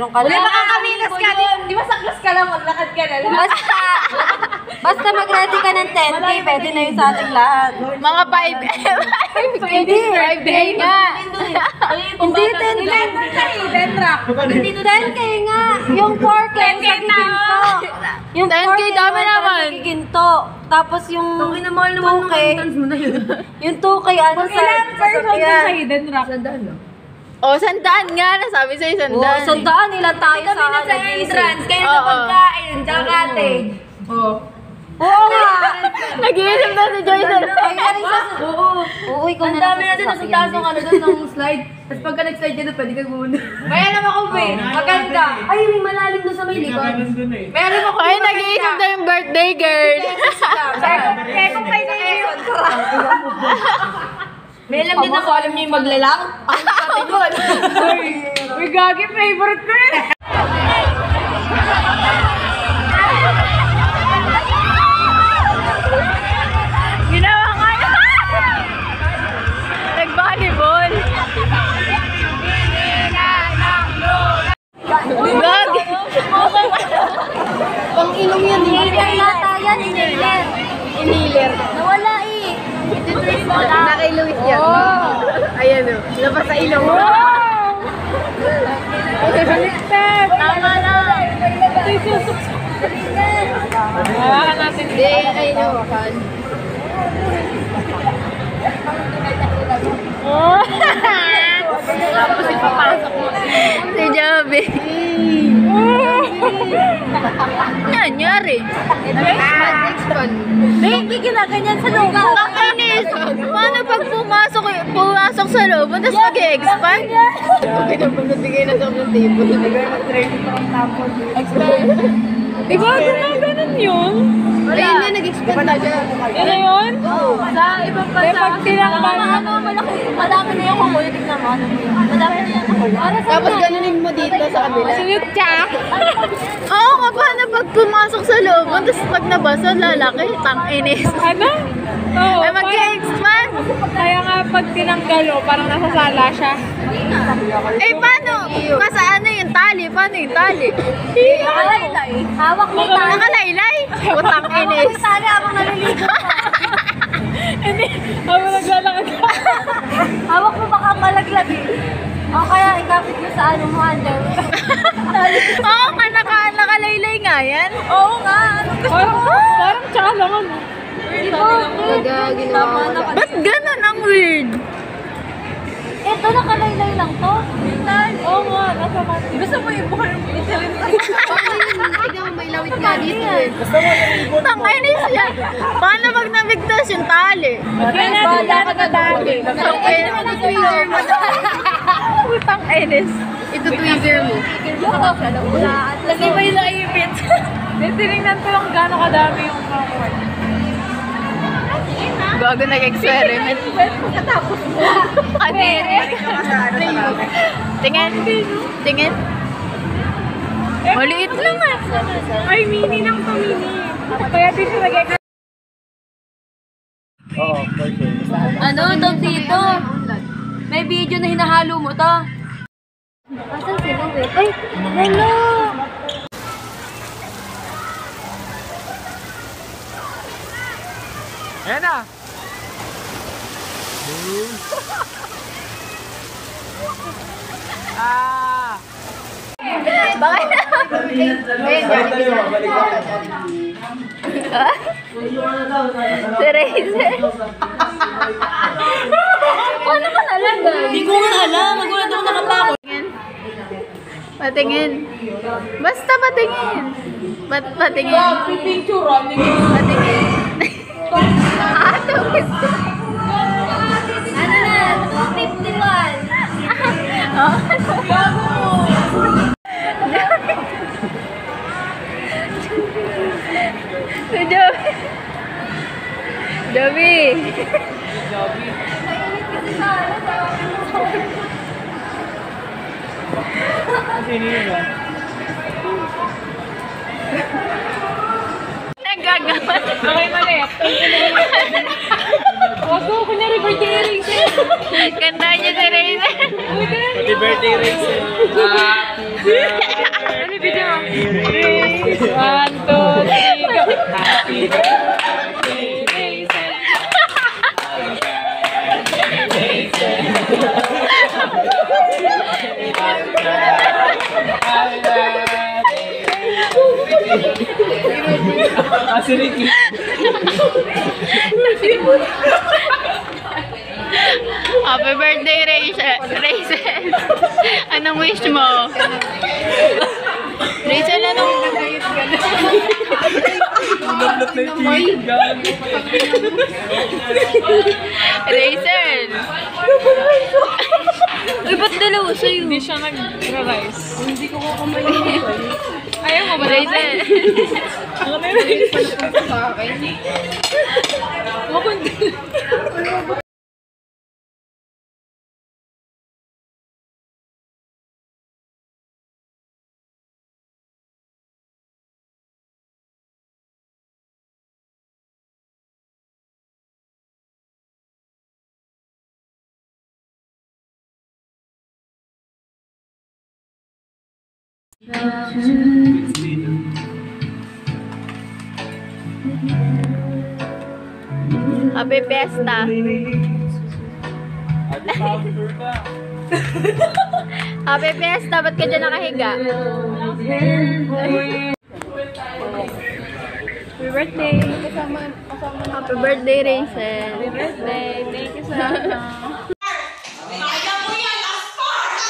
ganun ka lang. Wala makakamilas ka. Di ba saklas ka lang, maglakad ka na lang. Basta mag-ready ka ng 10K, pwede na yun sa ating lahat. Mga 5 days nga. Hindi 10K. 10K nga. Yung 4K sa giginto. Yung 10K dami naman. Giginto. Tapos yung 2K. Yung 2K ano sa sasakyan. O, 100 nga. Nasabi sa'yo 100. Oo, 100 nila tayo sa entrance, kayo sa pagkain, tsaka cottage. Oo nga. Nag-iisip na si Joyce. Oo, ikaw Ang dami natin nasa taas ng ano doon ng slide. Tapos pagka nag-slide ka doon, pwede ka muna. May alam ako, Be. Maganda. Ay, may malalim doon sa may likod. May alam ako. Ay, nag-iisip na yung birthday girl. Kaya kung kayo na-eson, may alam din ako, alam niyo yung maglalang? Ang kategon. Uy, gagi, favorite ko rin. Ginawa nga yun. Nag-volleyball. Gagi. Pang ilong yan. Iniler yata yan, iniler. Iniler. Nawala eh. Nakay Luis yan. Ayan o. Labas sa ilong. Tama na. Hawakan natin. Hindi, ay hawakan. Tapos ipapasok mo. Si Javi. Nangyari. Expand. Hindi ginaganyan sa lugar. Nakainis! Paano pag pumasok sa loob, tapos mag-expand? Okay na po, natigay na sa akong table. Diba, ganun yun? Ayun na, nag-expand na siya. Ano yun? Sa ibang bansa. Pag tinanggal. Madami na yung kumulitik naman. Madami na yung kumulitik. Tapos ganunin mo dito sa kabila. Sunod ka? Oo nga, paano pag pumasok sa loob, tapos pag nabasa, lalaki, tang-inis. Ano? Oo. Ay, mag-expand. Kaya nga pag tinanggal o, parang nasasala siya. Eh, paano? Kasi ano yung tali? Paano yung tali? Nakalaylay. Hawak mo tayo. Nakalaylay? Utang inis. Tali habang naliligo ka. Hindi, habang naglalakad ka. Hawak mo baka malaglag eh. O kaya ikapit mo sa ano mo, Angel. Oo nga, nakalaylay nga yan. Oo nga. Parang tsaka lang ano. Tama na ka. Ba't ganun ang weird? Ito, nakalaylay lang to. Oo nga, nasa mati. Gusto mo ibukan yung itilin tayo. Ikaw, may lawit ka dito eh. Tang-inis yan. Paano pag nabigtas yung tali? Kaya natin lahat na dati. Tang-tweezer mo. Tang-inis. Ito tweezer mo. Lagi ba yung naipit? Tinignan ko lang gano'ng kadami yung kakuha. Bago nag-experiment. Katapos mo. Tingin. Tingin. Maliit lang ah. Ay, mini lang to, mini. Kaya dito nag-exercise. Oo, for sure. Ano, tawag dito? May video na hinahalo mo to. Asan sila, wait? Ay, hello! Ayan na! Ah! Bakit na? Teresa. Paano ka nalagay? Hindi ko nga alam. Magulat ako nakapako. Patingin. Basta patingin. Patingin. Picture, Patingin. Ano na? 251. Si Joby. Joby. Nagagawa. Okay, mali. Wago, kunyari birthday eraser. Kanta niya si Razer. Happy birthday, Rachel! Happy Ano video mo? 1, 2, 3, go! Happy birthday, Raisin! Si Ricky. Happy birthday, Raisin. Anong wish mo? Raisin, anong... Raisin! Uy, ba't dalawa sa'yo? Hindi siya nag-rise. Hindi ko kukumain. Ayaw mo ba? Raisin! Ako na rin. Makundi. Happy Fiesta! Happy Fiesta! Ba't ka dyan nakahiga? Happy birthday. Happy birthday, Raisin! Happy birthday. Thank you so much.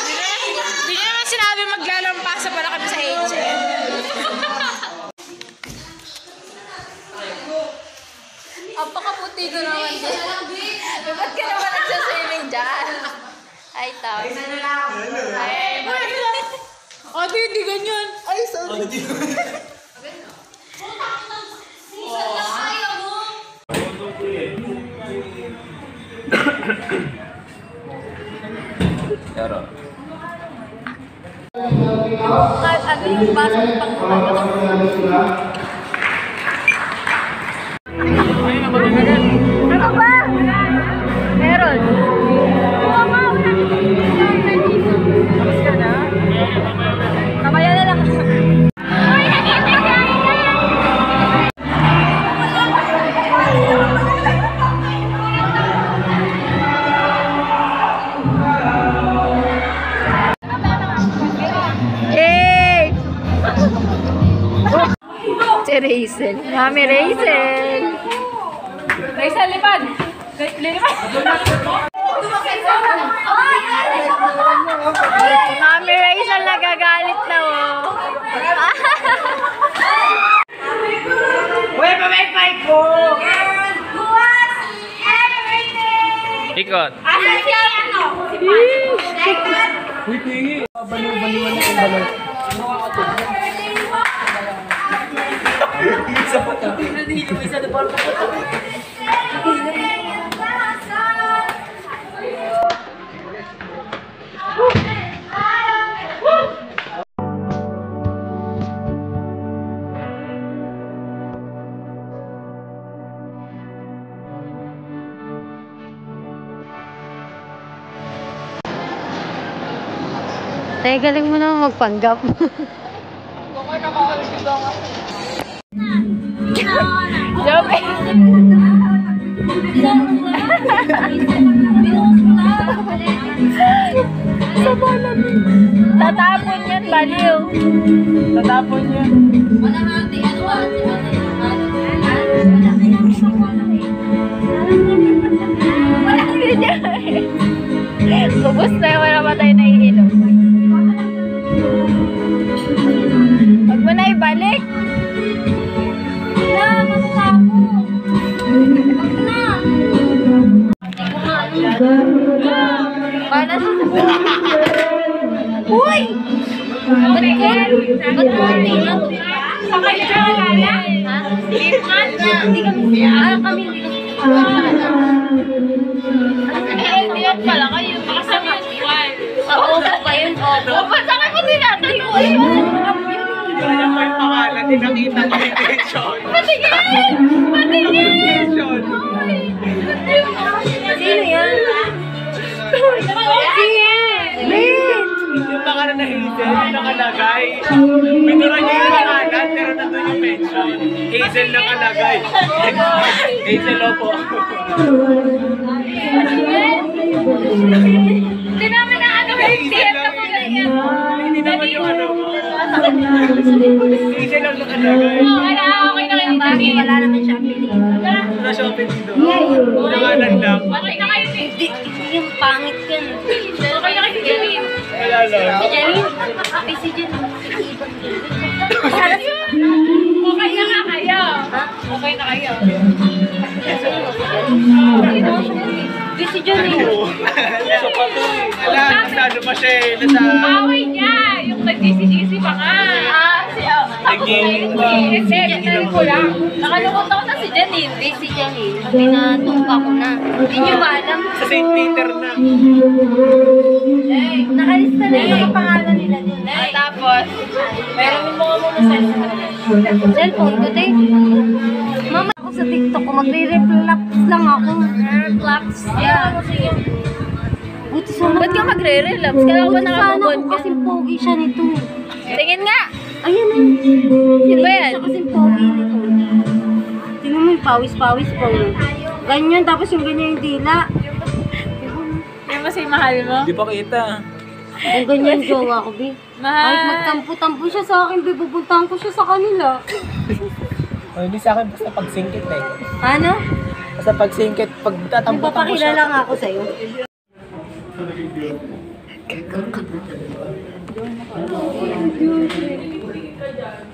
Hindi nyo naman sinabi maglalampasa pala kami sa HM. Apakaputi ko naman din. Ba't ka naman nagsaswimming dyan? Ay, tao. Ay, ate, hindi ganyan. Ay, sorry. Yaro. Kahit ano yung pasok pang Ano ba? Meron. Tapos ka na? Kamaya na lang. Yay! Si Raisin. Mami Raisin. Raisin, lipad! Lipad! Mami Raisin nagagalit na oh. Ikot. Uy, tingi. Baliw-baliwan na yung balon. Isa pa ka. Isa na parang Tay, galing mo naman magpanggap. Joke. Tatapon yan, baliw. tatapon yan. Ubus na yung wala pa tayo naiinom. Huwag mo na ibalik. Paano sa Uy! Ba't tingnan? Sakay siya, Lala? Ha? Hindi kami. Kami hindi Hindi yan pala kayo. Makasama yung iwan. Opo pa yun, opo. Ba't saka mo tinatayo? Ay, Kaya mo yung pangalan, tinakita ko yung tension. patigil! Patigil! Sino yan? Sige! Yung pangalan na Hazel, yung nakalagay. Pinuran niya yung pangalan, pero nandun yung mention. Hazel nakalagay. Hazel po. Hindi naman na ano, Hazel lang yun. Hindi naman yung ano mo. Hazel lang nakalagay. wala, okay na kayo dito. Wala naman siya piliin. Sa shopping dito. Nangalan lang. Okay na kayo dito. Yung pangit yan. Okay na kayo dito. Wala lang. Si Janine? Si Janine. Okay na nga kayo. Okay na kayo. Di si Janine. Sa patuloy. Wala, nasa ano pa siya eh. Nasa... Away niya. Yung nag-DC-DC pa nga. Nag-gaming pa. Hindi ko lang. Nakalungkot ako na si Janine. Di si Janine. Pinatumpa ko na. Hindi niyo ba alam? Sa St. Peter na. Nakalista na yung mga pangalan nila dun. Tapos, meron mo mga muna Cellphone ko, te. Mama, ako sa TikTok ko, magre-reflaps lang ako. Reflaps? Yeah. Buti sana. Ba't ka magre-relapse? Kaya ako ba Buti sana nakakabon ako ka? kasing pogi siya nito. Tingin nga! Ayan na. Sino ba yan? Siya kasing pogi nito. Tingnan mo yung pawis-pawis pa. Ganyan, tapos yung ganyan yung dila. Yung mas mahal mo? Di pa kita. Yung ganyan yung jowa ko, Bi. Kahit magtampo-tampo siya sa akin, Bi, pupuntahan ko siya sa kanila. O, hindi sa akin basta pagsingkit eh. Ano? Basta pagsingkit, pag tatampo-tampo Nagpapakilala nga ako sa'yo.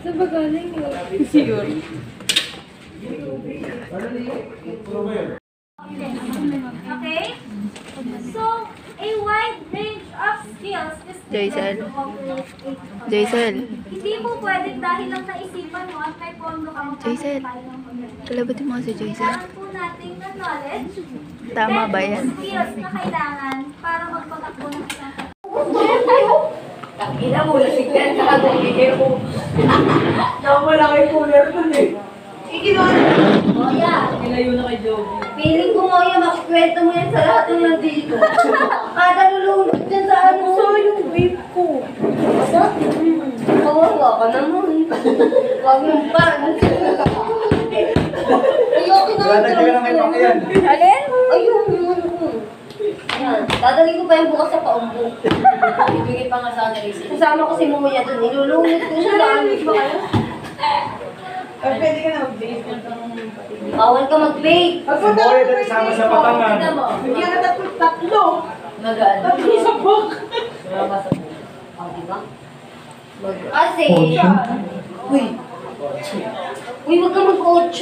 Saan ba galing yun? Siguro. Okay? So, a wide range of skills is Jaisel. needed to complete it. Jaisel. Hindi mo pwedeng dahil lang naisipan mo at may pondo ka Jaisel. Kalabatin mo si Jaisel. Kailangan po natin ng knowledge. Tama ba then yan? skills na kailangan para magpagakbo ng isang Takina mo, nasigyan ka ako. Nawala kay cooler dun eh. Moya, Kilayo na kay Joby. feeling ko Moya, makikwento mo yan sa lahat ng nandito. Kada lulunod dyan sa ano. So, yung vape ko. Kawawa ka naman. Huwag mong pan. Ayoko na. Alin? Ayun, yung ano ko. Ayan, dadalhin ko pa yung bukas sa paumbo. Ibigay pa nga sa akin. Kasama ko si Moya dun, nilulunod ko siya. Daan ba kayo? Pwede ka na mag-vape. Bawal ka mag-bake. Boy, dahil sama sa patangan. Hindi ka na tatlo. Magaan. Tatlo sa book. Oh, diba? Kasi, uy, wag ka mag-8.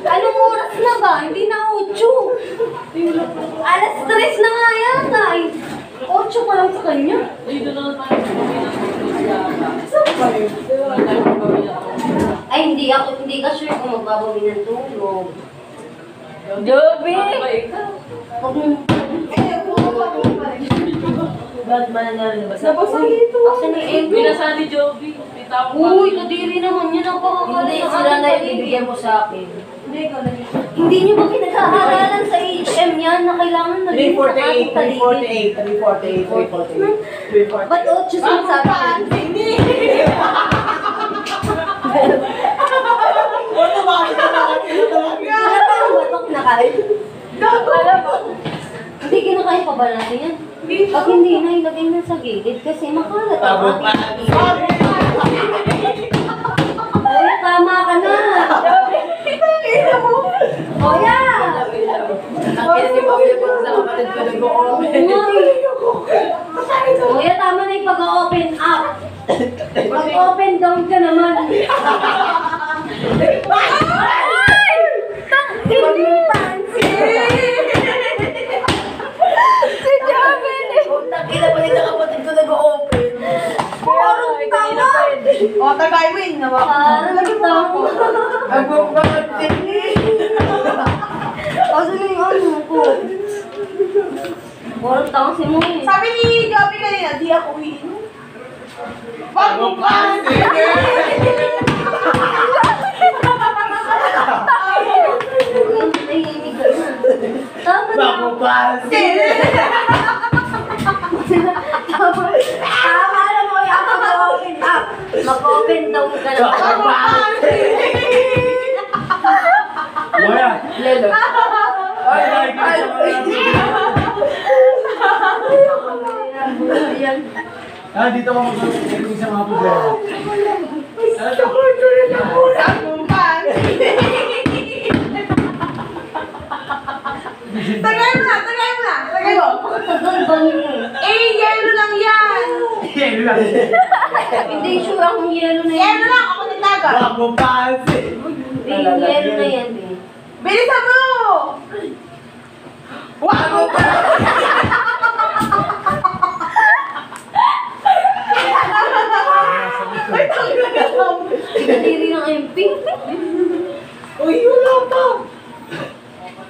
Anong oras na ba? Hindi na 8. Alas 3 na nga yata. 8 pa lang sa kanya. Ay, hindi ka sure kung magbabawi ng tulog. Joby! Huwag mong... Bad man na rin ba? Nabasa dito. Asa ni Amy? Binasa ni Joby. Uy, kadiri naman yun. Napakakala. Hindi, sila na ibigyan mo sa akin. Hindi niyo ba pinag-aaralan sa HM yan na kailangan maging sa ating paligid? 348. Ba't 8 sinasabi ko? Nakatang batok na kayo? Hindi kinakain pa ba natin yan? Pag hindi na, ilagay na sa gilid kasi makalat ang ating Uy, tama ka na! Kuya! Kuya, tama na yung pag-open up. Pag-open down ka naman. Ay! Hindi Si Joven! Takina pa rin nakapatid ko nag-open. Parang tama! O, tagay mo yun naman. Parang tama. Nag-open din. Kasi yung ano ko. Parang tama si mo eh. Sabi ni Gabi kanina, di ako uwiin. Wag mo pa! Tama na. Wag mo pa! ng Wala. Yelo. Ayan. Dito ako mag-ibig sa mga problema. Tagay mo na. Tagay mo. Yelo lang yan. Hindi sure akong yelo na yan. Yelo lang, ako nagtaga. Wako pansin. Yelo na yan eh. Bilisan mo! Wako pa! Hindi rin ang MP. Uy, wala pa!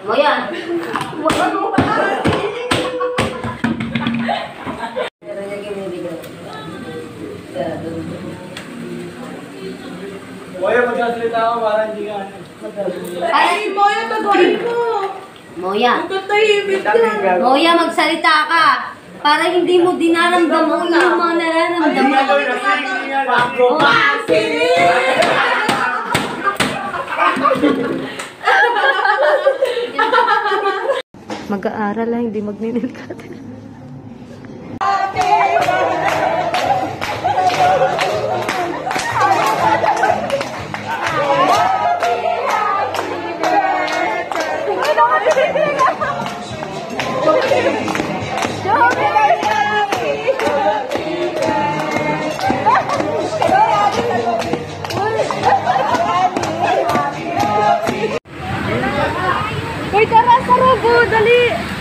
O yan. Kuya, magsasalita ako para hindi ka ano. Ay, mo yung tagoy mo! Moya. Katahimik yan! Moya, magsalita ka. Para hindi mo dinaramdaman yung mga nararamdaman. Wako pansin. Mag-aaral lang, hindi magninilkat. Uy, tara sa robo, dali!